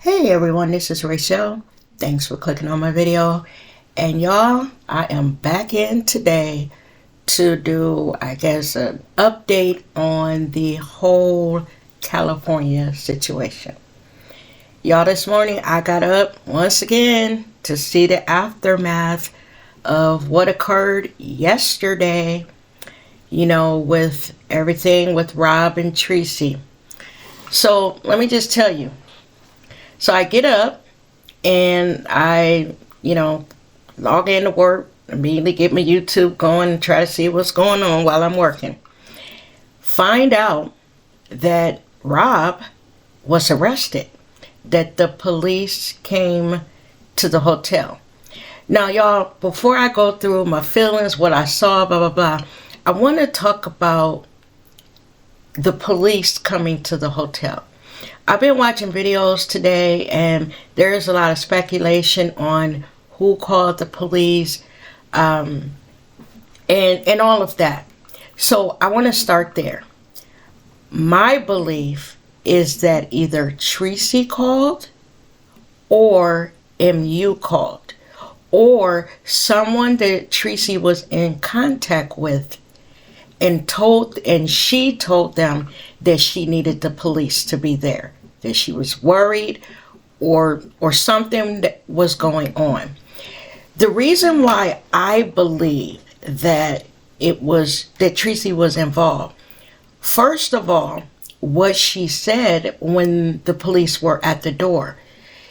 Hey everyone, this is Rachel. Thanks for clicking on my video. And y'all, I am back in today to do, I guess, an update on the whole California situation. Y'all, this morning I got up once again to see the aftermath of what occurred yesterday, with everything with Rob and Tracy. So let me just tell you. So I get up and I, log into work, immediately get my YouTube going and try to see what's going on while I'm working. Find out that Rob was arrested, that the police came to the hotel. Now, y'all, before I go through my feelings, what I saw, blah, blah, blah, I want to talk about the police coming to the hotel. I've been watching videos today, and there's a lot of speculation on who called the police, and all of that. So I want to start there. My belief is that either Tracy called or MU called, or someone that Tracy was in contact with and she told them that she needed the police to be there, that she was worried or something that was going on. The reason why I believe that that Tracy was involved, first of all, what she said when the police were at the door.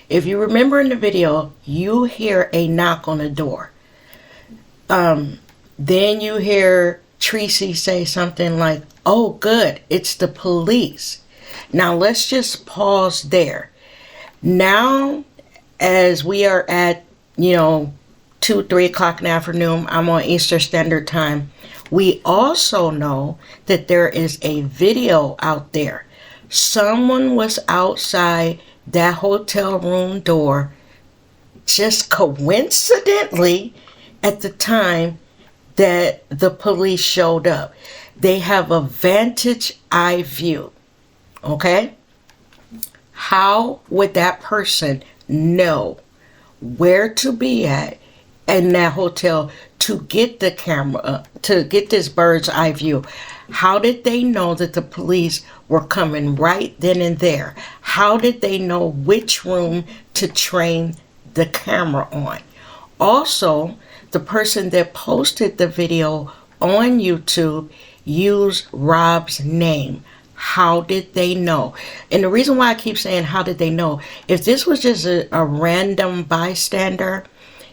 If you remember in the video, you hear a knock on the door. Then you hear Tracy say something like, "Oh, good, it's the police." Now, let's just pause there. Now, as we are at, 2, 3 o'clock in the afternoon, I'm on Eastern Standard Time. We also know that there is a video out there. Someone was outside that hotel room door just coincidentally at the time that the police showed up. They have a vantage eye view. Okay? How would that person know where to be at in that hotel to get the camera, to get this bird's eye view? How did they know that the police were coming right then and there? How did they know which room to train the camera on? Also, the person that posted the video on YouTube used Rob's name. How did they know? And the reason why I keep saying how did they know, if this was just a random bystander,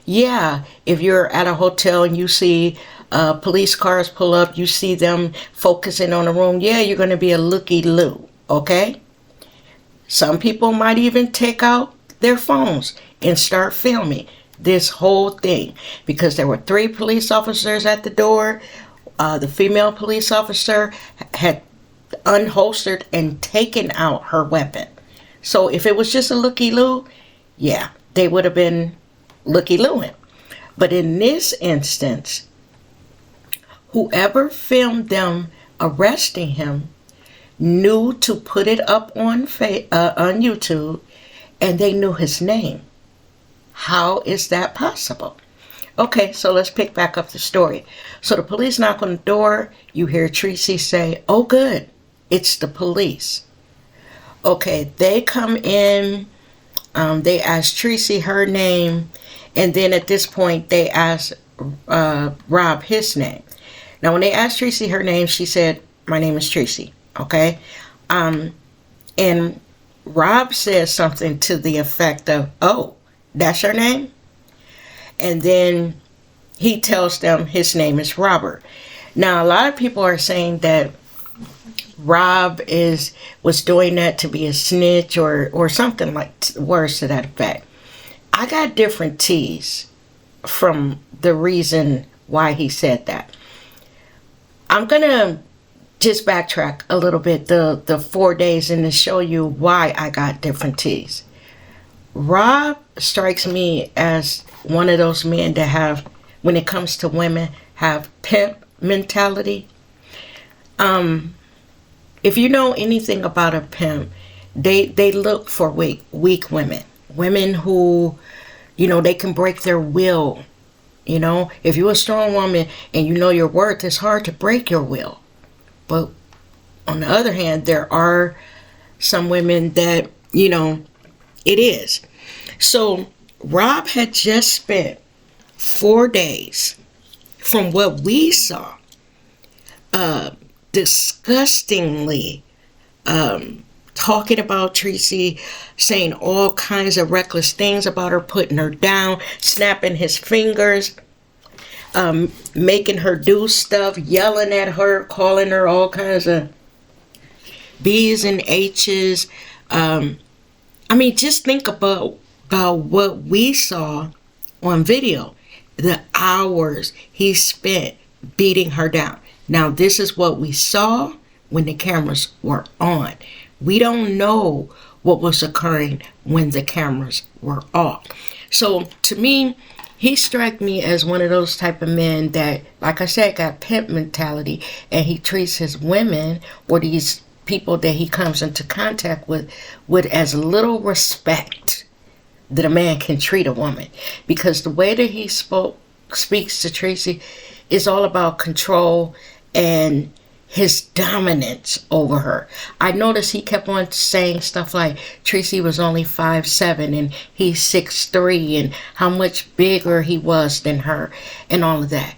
yeah, if you're at a hotel and you see police cars pull up, you see them focusing on a room, yeah, you're going to be a looky-loo, okay? Some people might even take out their phones and start filming this whole thing, because there were 3 police officers at the door. The female police officer had unholstered and taken out her weapon. So if it was just a looky-loo, yeah, they would have been looky-looing. But in this instance, whoever filmed them arresting him knew to put it up on YouTube, and they knew his name. How is that possible? Okay, so let's pick back up the story. So the police knock on the door. You hear Tracy say, "Oh, good, it's the police." Okay, they come in. They ask Tracy her name. And then at this point, they ask Rob his name. Now, when they asked Tracy her name, she said, "My name is Tracy." Okay? And Rob says something to the effect of, "Oh, that's your name?" And then he tells them his name is Robert. Now, a lot of people are saying that Rob was doing that to be a snitch or something like words to that effect. I got different teas from the reason why he said that. I'm going to just backtrack a little bit, the 4 days, and to show you why I got different teas. Rob strikes me as one of those men that have, when it comes to women, have pimp mentality. If you know anything about a pimp, They look for weak women. Women who, they can break their will. If you're a strong woman and you know your worth, it's hard to break your will. But on the other hand, there are some women that, it is. So Rob had just spent 4 days, from what we saw, disgustingly talking about Tracy, saying all kinds of reckless things about her, putting her down, snapping his fingers, making her do stuff, yelling at her, calling her all kinds of B's and H's. Just think about what we saw on video, the hours he spent beating her down. Now, this is what we saw when the cameras were on. We don't know what was occurring when the cameras were off. So to me, he struck me as one of those type of men that, like I said, got pimp mentality, and he treats his women or these people that he comes into contact with as little respect that a man can treat a woman. Because the way that he speaks to Tracy is all about control and his dominance over her. I noticed he kept on saying stuff like Tracy was only 5'7" and he's 6'3", and how much bigger he was than her and all of that.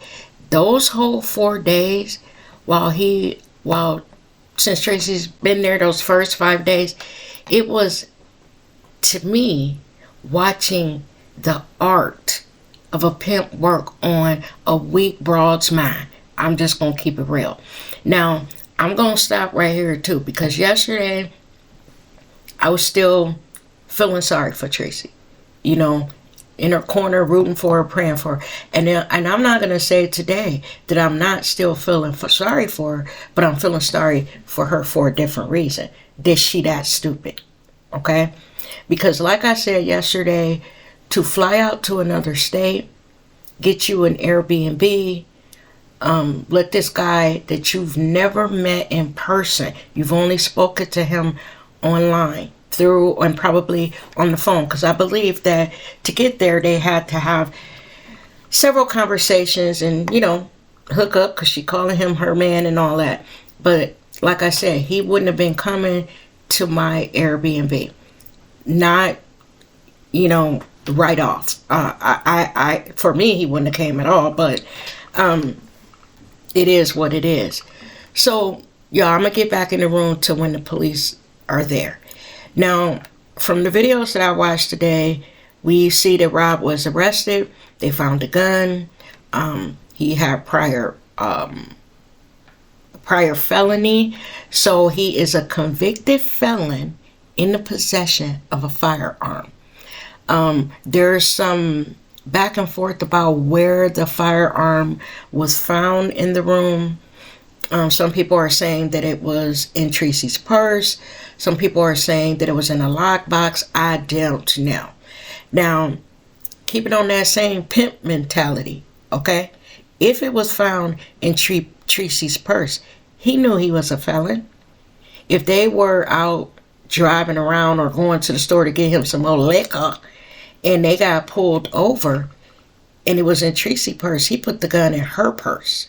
Those whole 4 days, since Tracy's been there those first 5 days, it was, to me, watching the art of a pimp work on a weak broad's mind. I'm just going to keep it real. Now, I'm going to stop right here too, because yesterday I was still feeling sorry for Tracy, in her corner, rooting for her, praying for her. And I'm not going to say today that I'm not still feeling sorry for her, but I'm feeling sorry for her for a different reason. Is she that stupid? Okay? Because like I said yesterday, to fly out to another state, get you an Airbnb, let this guy that you've never met in person, you've only spoken to him online through and probably on the phone, because I believe that to get there they had to have several conversations and hook up, because she calling him her man and all that. But like I said, he wouldn't have been coming to my Airbnb, not right off. I for me, he wouldn't have came at all, but it is what it is. So, y'all, I'm going to get back in the room to when the police are there. Now, from the videos that I watched today, we see that Rob was arrested. They found a gun. He had prior felony. So he is a convicted felon in the possession of a firearm. There's some back and forth about where the firearm was found in the room. Some people are saying that it was in Tracy's purse. Some people are saying that it was in a lockbox. I don't know. Now, keep it on that same pimp mentality, okay? If it was found in Tracy's purse, he knew he was a felon. If they were out driving around or going to the store to get him some more liquor, and they got pulled over and it was in Tracy's purse, he put the gun in her purse,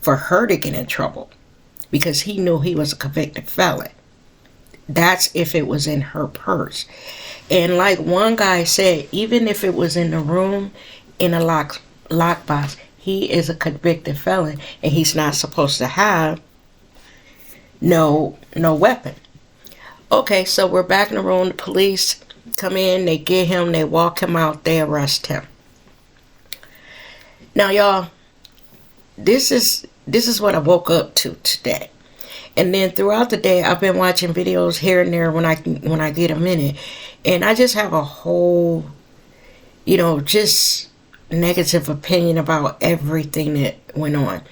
for her to get in trouble, because he knew he was a convicted felon. That's if it was in her purse. And like one guy said, even if it was in the room in a lockbox, he is a convicted felon and he's not supposed to have no weapon. Okay, so we're back in the room. The police come in, they get him, they walk him out, they arrest him. Now, y'all, this is what I woke up to today. And then throughout the day, I've been watching videos here and there when I get a minute. And I just have a whole, just negative opinion about everything that went on.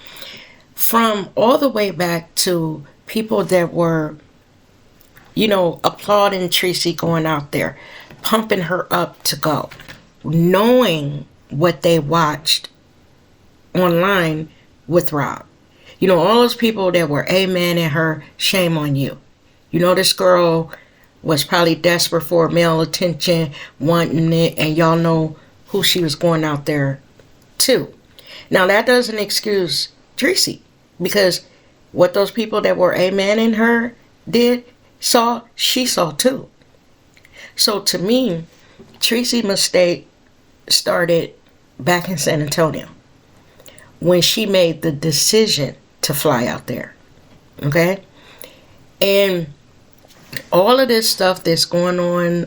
From all the way back to people that were, applauding Tracy going out there, pumping her up to go, knowing what they watched online with Rob. All those people that were amen-ing her, shame on you. You know, this girl was probably desperate for male attention, wanting it, and y'all know who she was going out there to. Now, that doesn't excuse Tracy, because what those people that were amening her saw, she saw too. So to me, Tracy's mistake started back in San Antonio when she made the decision to fly out there. Okay? And all of this stuff that's going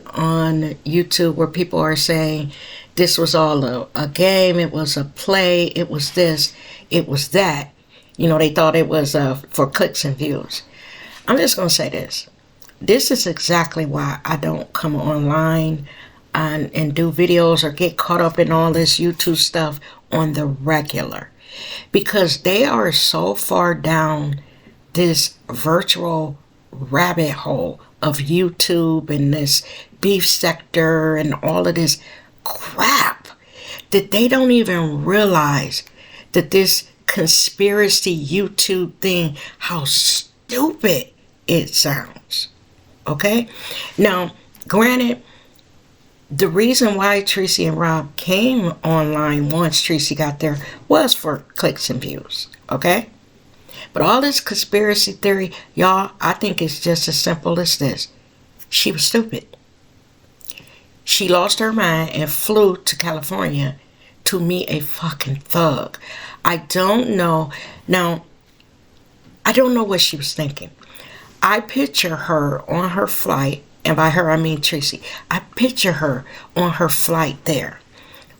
on YouTube where people are saying this was all a game, it was a play, it was this, it was that. You know, they thought it was for clicks and views. I'm just going to say this. This is exactly why I don't come online and do videos or get caught up in all this YouTube stuff on the regular. Because they are so far down this virtual rabbit hole of YouTube and this beef sector and all of this crap that they don't even realize that this conspiracy YouTube thing, how stupid it sounds. Okay? Now, granted, the reason why Tracy and Rob came online once Tracy got there was for clicks and views. Okay? But all this conspiracy theory, y'all, I think it's just as simple as this. She was stupid. She lost her mind and flew to California to meet a fucking thug. I don't know. Now, I don't know what she was thinking. I picture her on her flight, and by her I mean Tracy. I picture her on her flight there.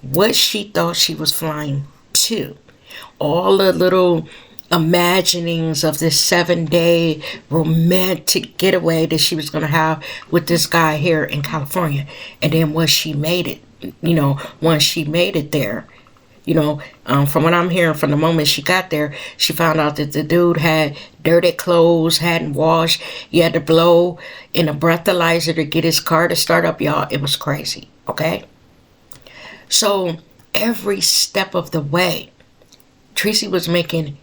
What she thought she was flying to. All the little imaginings of this 7-day romantic getaway that she was going to have with this guy here in California. And then once she made it, once she made it there, from what I'm hearing, from the moment she got there, she found out that the dude had dirty clothes, hadn't washed. He had to blow in a breathalyzer to get his car to start up, y'all. It was crazy, okay? So every step of the way, Tracy was making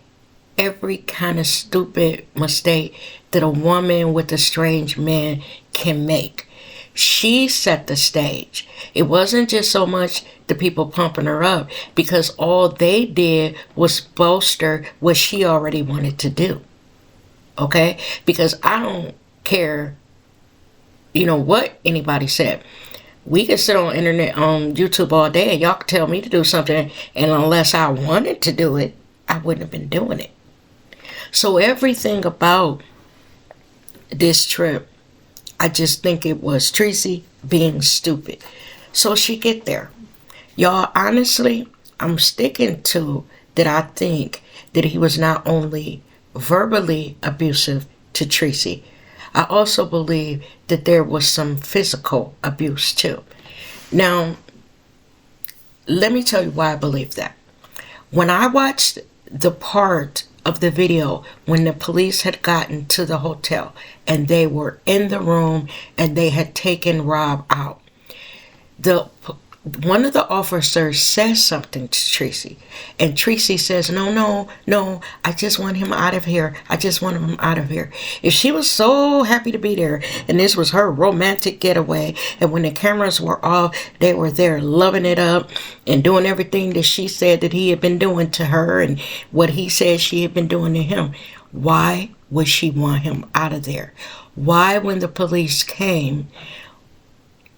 every kind of stupid mistake that a woman with a strange man can make. She set the stage. It wasn't just so much the people pumping her up, because all they did was bolster what she already wanted to do. Okay? Because I don't care, what anybody said. We can sit on internet, on YouTube all day, and y'all can tell me to do something, and unless I wanted to do it, I wouldn't have been doing it. So everything about this trip, I just think it was Tracy being stupid. So she get there. Y'all, honestly, I'm sticking to that. I think that he was not only verbally abusive to Tracy, I also believe that there was some physical abuse too. Now, let me tell you why I believe that. When I watched the part of the video when the police had gotten to the hotel and they were in the room and they had taken Rob out, one of the officers says something to Tracy, and Tracy says, no, I just want him out of here. I just want him out of here. If she was so happy to be there, and this was her romantic getaway, and when the cameras were off, they were there loving it up and doing everything that she said that he had been doing to her and what he said she had been doing to him, why would she want him out of there? Why, when the police came,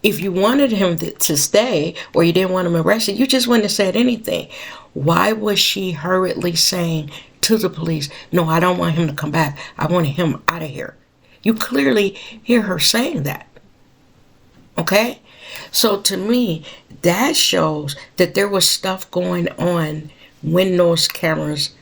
if you wanted him to stay or you didn't want him arrested, you just wouldn't have said anything. Why was she hurriedly saying to the police, no, I don't want him to come back. I want him out of here. You clearly hear her saying that. Okay? So to me, that shows that there was stuff going on when those cameras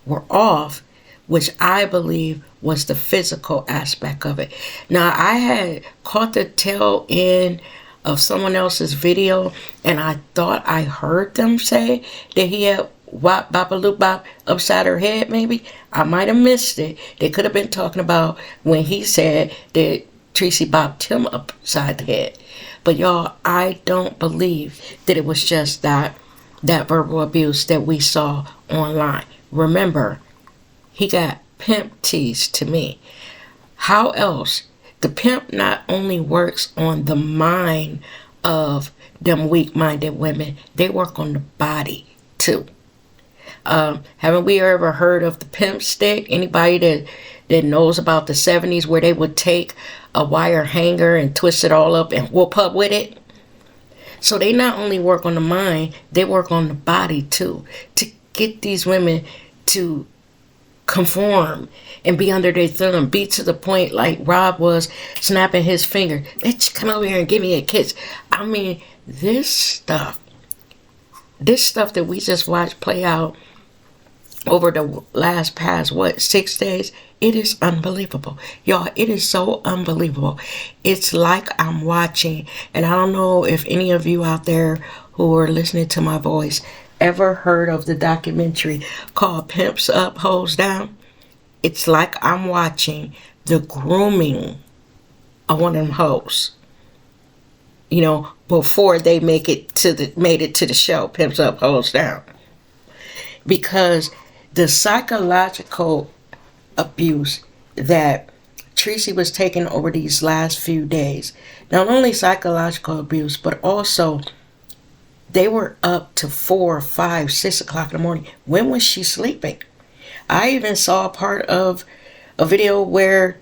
were off, which I believe was the physical aspect of it. Now, I had caught the tail end of someone else's video, and I thought I heard them say that he had wop bop a loop bop upside her head, maybe. I might have missed it. They could have been talking about when he said that Tracy bopped him upside the head. But y'all, I don't believe that it was just that verbal abuse that we saw online. Remember, he got pimp teased to me. How else? The pimp not only works on the mind of them weak-minded women, they work on the body too. Haven't we ever heard of the pimp stick? Anybody that knows about the 70s where they would take a wire hanger and twist it all up and whoop up with it? So they not only work on the mind, they work on the body too, to get these women to conform and be under their thumb, be to the point like Rob was snapping his finger. Let's come over here and give me a kiss. I mean, this stuff that we just watched play out over the past 6 days, it is unbelievable. Y'all, it is so unbelievable. It's like I'm watching, and I don't know if any of you out there who are listening to my voice ever heard of the documentary called Pimps Up, Hoes Down. It's like I'm watching the grooming of one of them hoes, before they made it to the show Pimps Up, Hoes Down. Because the psychological abuse that Tracy was taking over these last few days, not only psychological abuse, but also they were up to 4, 5, 6 o'clock in the morning. When was she sleeping? I even saw a part of a video where,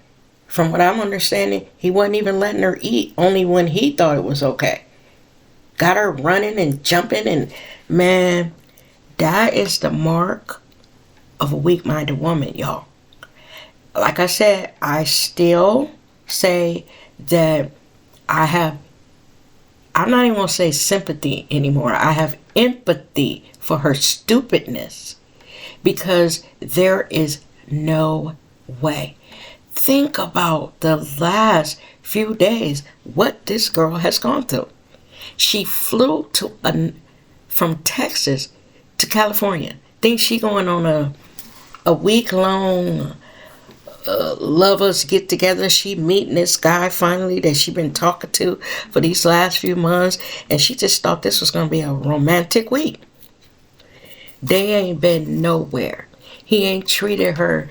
from what I'm understanding, he wasn't even letting her eat, only when he thought it was okay. Got her running and jumping, and man, that is the mark of a weak-minded woman, y'all. Like I said, I still say that I'm not even going to say sympathy anymore. I have empathy for her stupidness, because there is no way. Think about the last few days, what this girl has gone through. She flew from Texas to California. Think she going on a week-long lovers get together. She meeting this guy finally that she been talking to for these last few months, and she just thought this was going to be a romantic week. They ain't been nowhere. He ain't treated her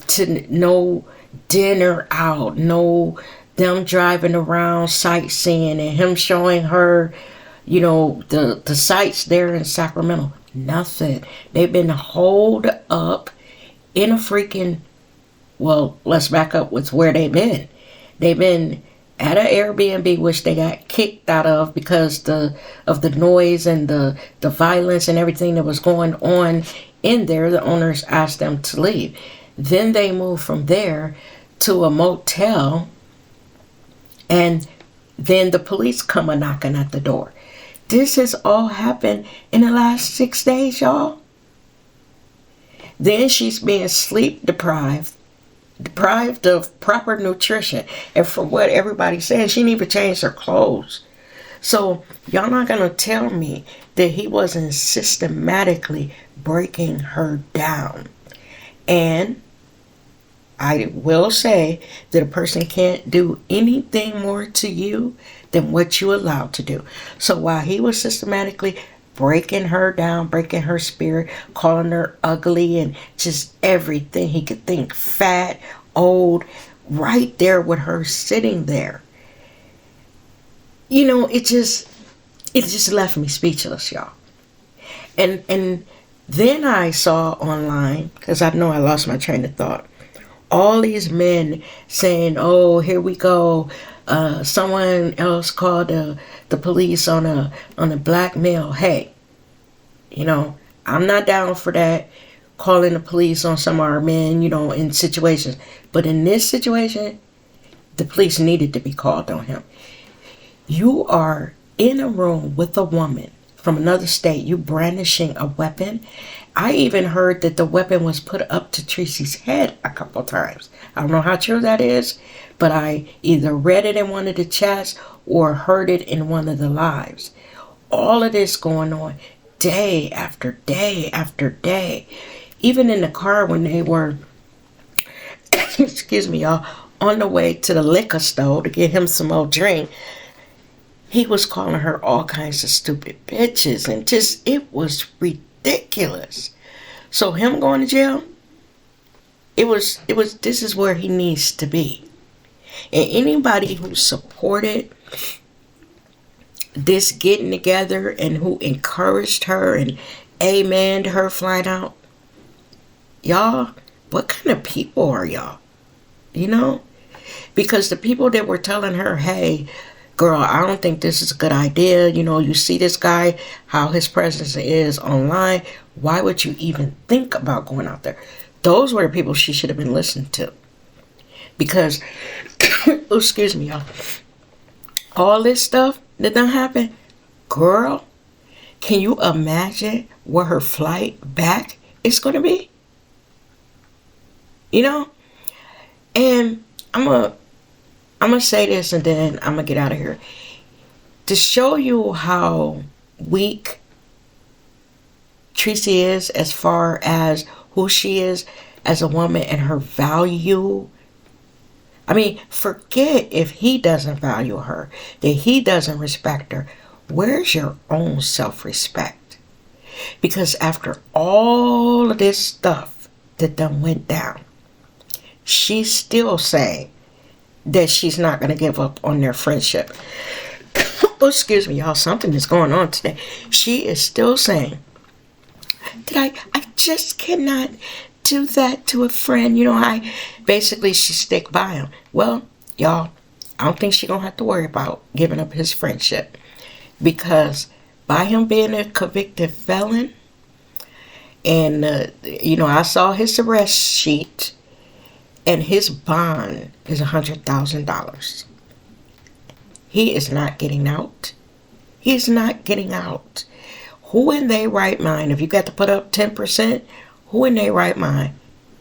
to no dinner out, no them driving around sightseeing and him showing her, the sights there in Sacramento. Nothing. They've been holed up in a freaking, well, let's back up with where they've been. They've been at an Airbnb, which they got kicked out of because of the noise and the violence and everything that was going on in there. The owners asked them to leave. Then they moved from there to a motel, and then the police come a knocking at the door. This has all happened in the last 6 days, y'all. Then she's being sleep deprived of proper nutrition. And for what everybody says, she didn't even change her clothes. So y'all not going to tell me that he wasn't systematically breaking her down. And I will say that a person can't do anything more to you than what you allowed to do. So while he was systematically breaking her down, breaking her spirit, calling her ugly and just everything he could think, fat, old, right there with her sitting there, it just left me speechless, y'all. And then I saw online, because I know I lost my train of thought, all these men saying, oh, here we go. Someone else called the police on a black male. Hey, I'm not down for that. Calling the police on some of our men, in situations. But in this situation, the police needed to be called on him. You are in a room with a woman from another state. You brandishing a weapon. I even heard that the weapon was put up to Tracy's head a couple times. I don't know how true that is, but I either read it in one of the chats or heard it in one of the lives. All of this going on day after day after day. Even in the car when they were, excuse me, y'all, on the way to the liquor store to get him some more drink, he was calling her all kinds of stupid bitches, and it was ridiculous. So him going to jail, This is where he needs to be. And anybody who supported this getting together and who encouraged her and amened her flying out, y'all, what kind of people are y'all? You know? Because the people that were telling her, hey, girl, I don't think this is a good idea. You know, you see this guy, how his presence is online. Why would you even think about going out there? Those were the people she should have been listening to. Because, oh, excuse me, y'all. All this stuff that done happened, girl, can you imagine where her flight back is going to be? You know? And I'm gonna say this and then I'm gonna get out of here. To show you how weak Tracy is as far as who she is as a woman and her value. I mean, forget if he doesn't value her, that he doesn't respect her. Where's your own self-respect? Because after all of this stuff that done went down, she's still saying that she's not going to give up on their friendship. Oh, excuse me, y'all. Something is going on today. She is still saying that I just cannot do that to a friend. You know, she stick by him. Well, y'all, I don't think she's going to have to worry about giving up his friendship. Because by him being a convicted felon, and, I saw his arrest sheet, and his bond is $100,000. He is not getting out. He is not getting out. Who in their right mind, if you got to put up 10%, who in their right mind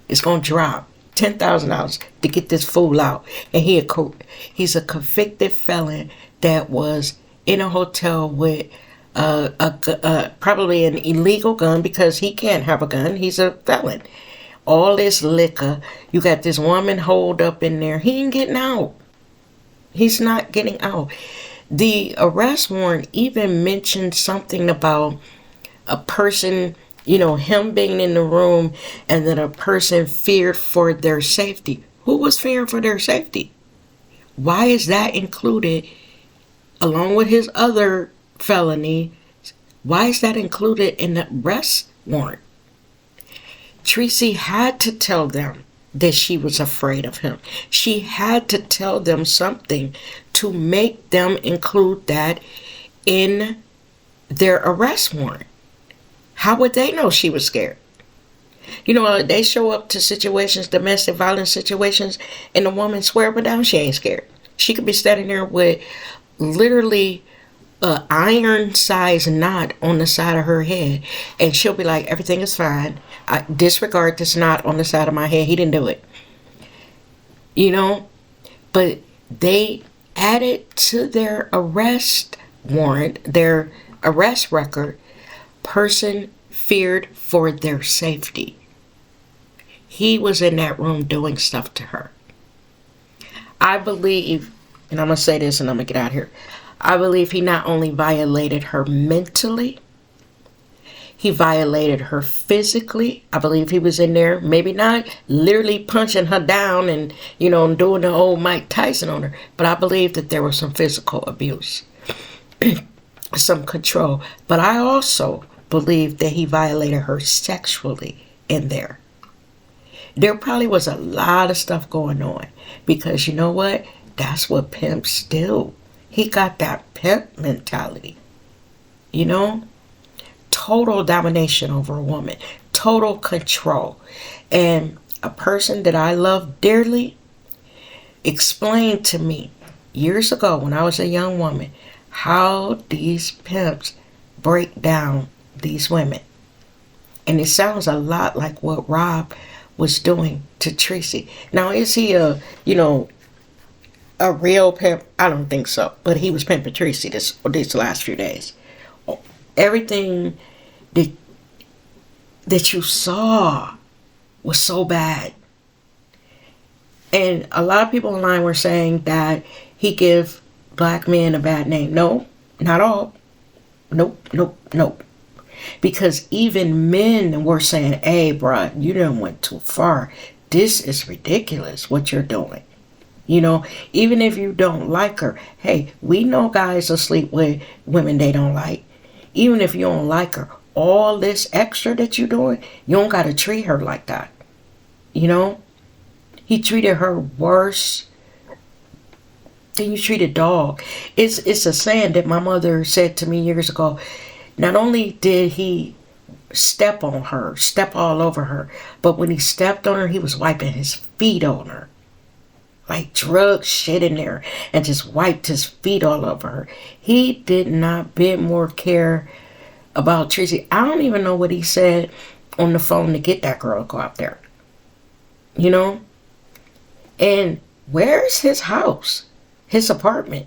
is going to drop $10,000 to get this fool out? And he's a convicted felon that was in a hotel with probably an illegal gun, because he can't have a gun. He's a felon. All this liquor. You got this woman holed up in there. He ain't getting out. He's not getting out. The arrest warrant even mentioned something about a person, him being in the room, and that a person feared for their safety. Who was fearing for their safety? Why is that included along with his other felony? Why is that included in the arrest warrant? Tracy had to tell them that she was afraid of him. She had to tell them something to make them include that in their arrest warrant. How would they know she was scared? They show up to situations, domestic violence situations, and the woman swear up and down she ain't scared. She could be standing there with literally an iron-sized knot on the side of her head, and she'll be like, everything is fine. I disregard this knot on the side of my head. He didn't do it. But they added to their arrest warrant, their arrest record, person feared for their safety. He was in that room doing stuff to her. I believe, and I'm going to say this and I'm going to get out of here. I believe he not only violated her mentally, he violated her physically. I believe he was in there, maybe not literally punching her down and, doing the old Mike Tyson on her, but I believe that there was some physical abuse, some control. But I also believe that he violated her sexually in there. There probably was a lot of stuff going on, because you know what? That's what pimps do. He got that pimp mentality. Total domination over a woman. Total control. And a person that I love dearly explained to me years ago when I was a young woman how these pimps break down these women. And it sounds a lot like what Rob was doing to Tracy. Now, is he a real pimp? I don't think so. But he was pimping Tracy these last few days. Everything that you saw was so bad. And a lot of people online were saying that he give black men a bad name. No, not all. Nope. Because even men were saying, hey, bruh, you done went too far. this is ridiculous what you're doing. You know, even if you don't like her, hey, we know guys will sleep with women they don't like. Even if you don't like her, all this extra that you're doing, you don't got to treat her like that. You know, he treated her worse than you treat a dog. It's a saying that my mother said to me years ago. Not only did he step on her, step all over her, but when he stepped on her, he was wiping his feet on her. Like drug shit in there and just wiped his feet all over her. He did not bit more care about Tracy. I don't even know what he said on the phone to get that girl to go out there. You know? And where's his house? His apartment?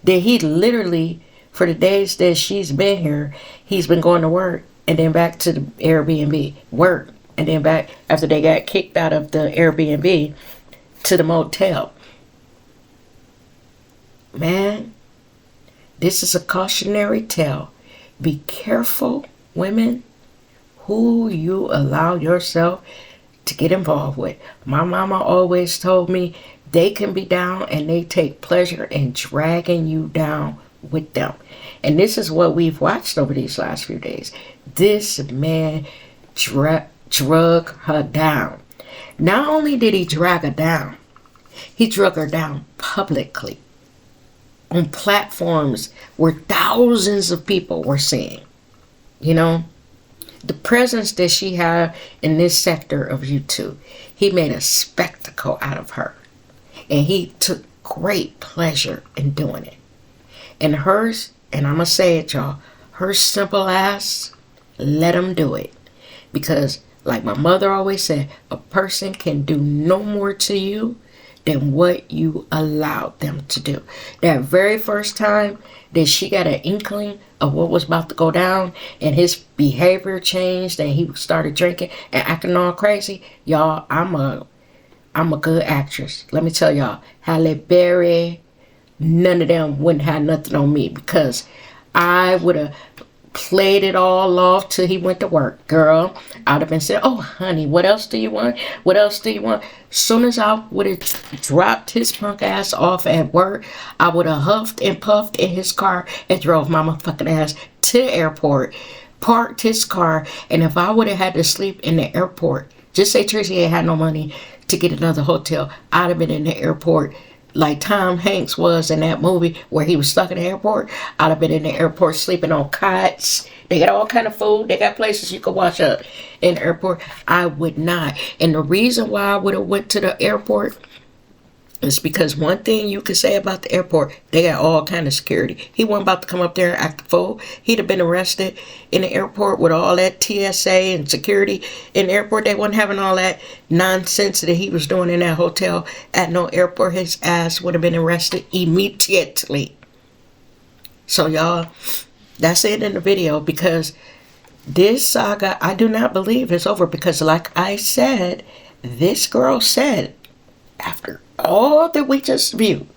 That he literally, for the days that she's been here, he's been going to work and then back to the Airbnb. Work. And then back after they got kicked out of the Airbnb to the motel. Man, this is a cautionary tale. Be careful, women, who you allow yourself to get involved with. My mama always told me they can be down and they take pleasure in dragging you down with them. And this is what we've watched over these last few days. This man drug her down. Not only did he drag her down, he drug her down publicly on platforms where thousands of people were seeing. You know, the presence that she had in this sector of YouTube, he made a spectacle out of her. And he took great pleasure in doing it. And hers, and I'm going to say it, y'all, her simple ass, let him do it. Because like my mother always said, a person can do no more to you than what you allowed them to do. That very first time that she got an inkling of what was about to go down and his behavior changed and he started drinking and acting all crazy, y'all, I'm a good actress. Let me tell y'all, Halle Berry, none of them wouldn't have nothing on me because I would have played it all off till he went to work. Girl, I'd have been saying, oh honey, what else do you want? What else do you want? Soon as I would have dropped his punk ass off at work, I would have huffed and puffed in his car and drove my motherfucking ass to the airport, parked his car, and if I would have had to sleep in the airport, just say Tracy ain't had no money to get another hotel, I'd have been in the airport like Tom Hanks was in that movie where he was stuck in the airport. I'd have been in the airport sleeping on cots. They got all kind of food. They got places you could wash up in the airport. I would not. And the reason why I would have went to the airport is because one thing you could say about the airport, they got all kind of security. He wasn't about to come up there and act a fool. He'd have been arrested in the airport with all that TSA and security in the airport. They wasn't having all that nonsense that he was doing in that hotel at no airport. His ass would have been arrested immediately. So y'all, that's it in the video, because this saga, I do not believe is over, because like I said, this girl said after all that we just viewed,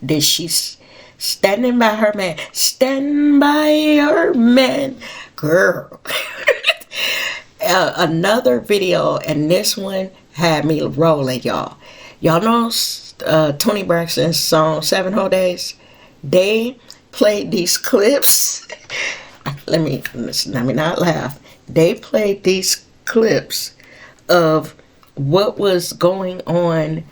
that she's standing by her man. Stand by your man. Girl. Another video, and this one had me rolling, y'all. Y'all know Tony Braxton's song 7 Whole Days? They played these clips. Let me not laugh. They played these clips of what was going on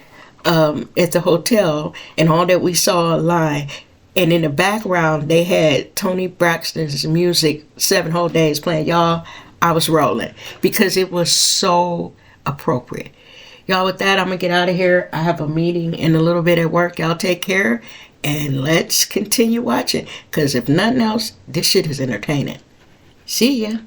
at the hotel and all that we saw online, and in the background they had Tony Braxton's music 7 Whole Days playing. Y'all, I was rolling because it was so appropriate. Y'all, with that, I'm gonna get out of here. I have a meeting in a little bit at work. Y'all take care and let's continue watching, because if nothing else, this shit is entertaining. See ya.